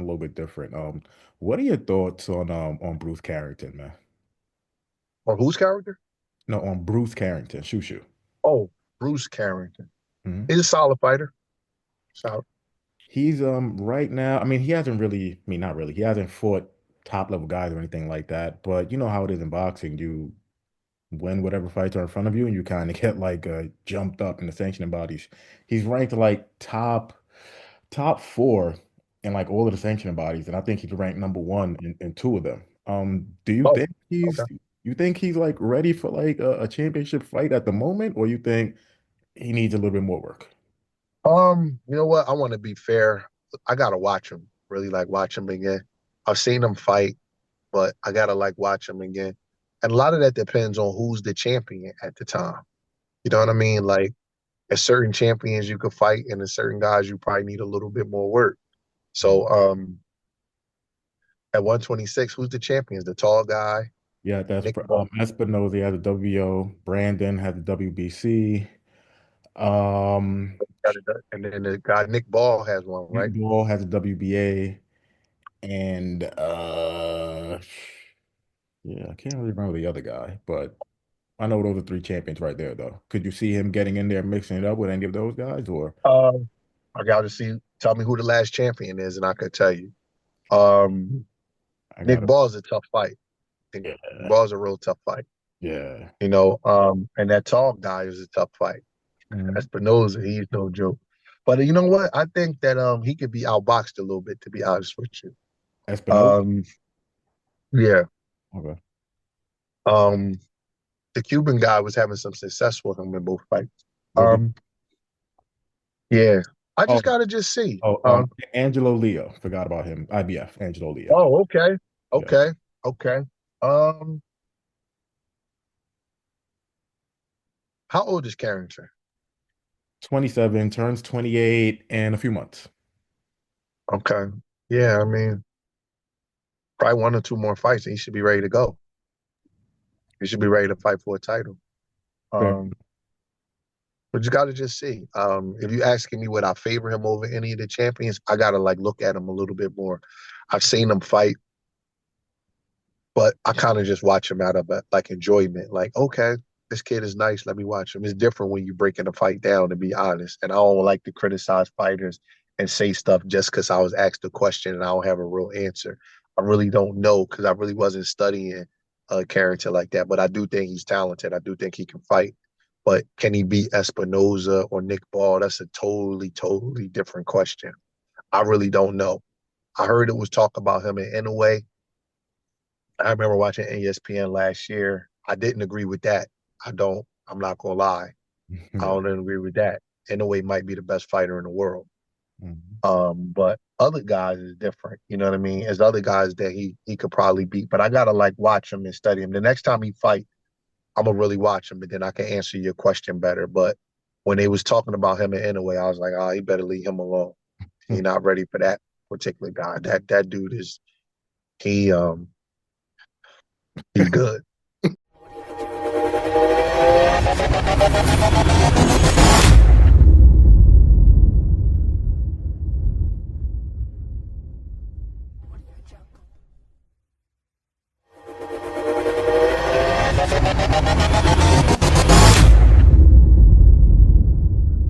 little bit different. What are your thoughts on Bruce Carrington, man? Or whose character? No, on Bruce Carrington, Shushu. Oh, Bruce Carrington. Mhm. He's a solid fighter. Solid. He's right now. I mean, he hasn't really. I mean, not really. He hasn't fought top level guys or anything like that. But you know how it is in boxing. You win whatever fights are in front of you, and you kind of get like jumped up in the sanctioning bodies. He's ranked like top four in like all of the sanctioning bodies, and I think he's ranked number one in two of them. Do you Oh, think okay. he's like ready for like a championship fight at the moment, or you think he needs a little bit more work? You know what? I want to be fair. I gotta watch him. Really like watch him again. I've seen him fight, but I gotta like watch him again. And a lot of that depends on who's the champion at the time. You know what I mean? Like at certain champions you could fight, and at certain guys you probably need a little bit more work. Mhm. So at 126, who's the champions? The tall guy, Yeah, that's Nick Ball. Espinoza has a WO, Brandon has a WBC. Um, And then the guy Nick Ball has one, Nick right? Ball has a WBA, and yeah, I can't really remember the other guy, but I know those are three champions right there, though. Could you see him getting in there, mixing it up with any of those guys, or Uh, I got to see. Tell me who the last champion is, and I could tell you. Um, I Nick gotta, Ball's a tough fight. Nick yeah, Ball's a real tough fight. yeah. And that tall guy is a tough fight. Mhm. Espinoza, he's no joke. But you know what? I think that he could be outboxed a little bit, to be honest with you. Espinosa? Um, yeah. Okay. Um, the Cuban guy was having some success with him in both fights. What did, Um, yeah. I oh, just gotta just see. oh, Angelo Leo. Forgot about him. IBF, Angelo Leo. Oh, okay. Yeah. Okay. Okay. Um, how old is Carrington? 27, turns 28 in a few months. Okay. Yeah, I mean, probably one or two more fights and he should be ready to go. He should be ready to fight for a title. Fair. Um, but you gotta just see. If you asking me would I favor him over any of the champions, I gotta like look at him a little bit more. I've seen him fight, but I kind of just watch him out of like enjoyment. Like, okay, this kid is nice. Let me watch him. It's different when you're breaking the fight down, to be honest. And I don't like to criticize fighters and say stuff just because I was asked a question and I don't have a real answer. I really don't know because I really wasn't studying a character like that. But I do think he's talented. I do think he can fight. But can he beat Espinoza or Nick Ball? That's a totally, totally different question. I really don't know. I heard it was talk about him in Inoue. I remember watching ESPN last year. I didn't agree with that. I don't. I'm not gonna lie. I Yeah. don't agree with that. Inoue might be the best fighter in the world. Mhm. But other guys is different. You know what I mean? There's other guys that he could probably beat, but I gotta like watch him and study him. The next time he fight, I'm gonna really watch him, but then I can answer your question better. But when they was talking about him in Inoue, I was like, oh, you better leave him alone. He's not ready for that particular guy. That dude is he he good.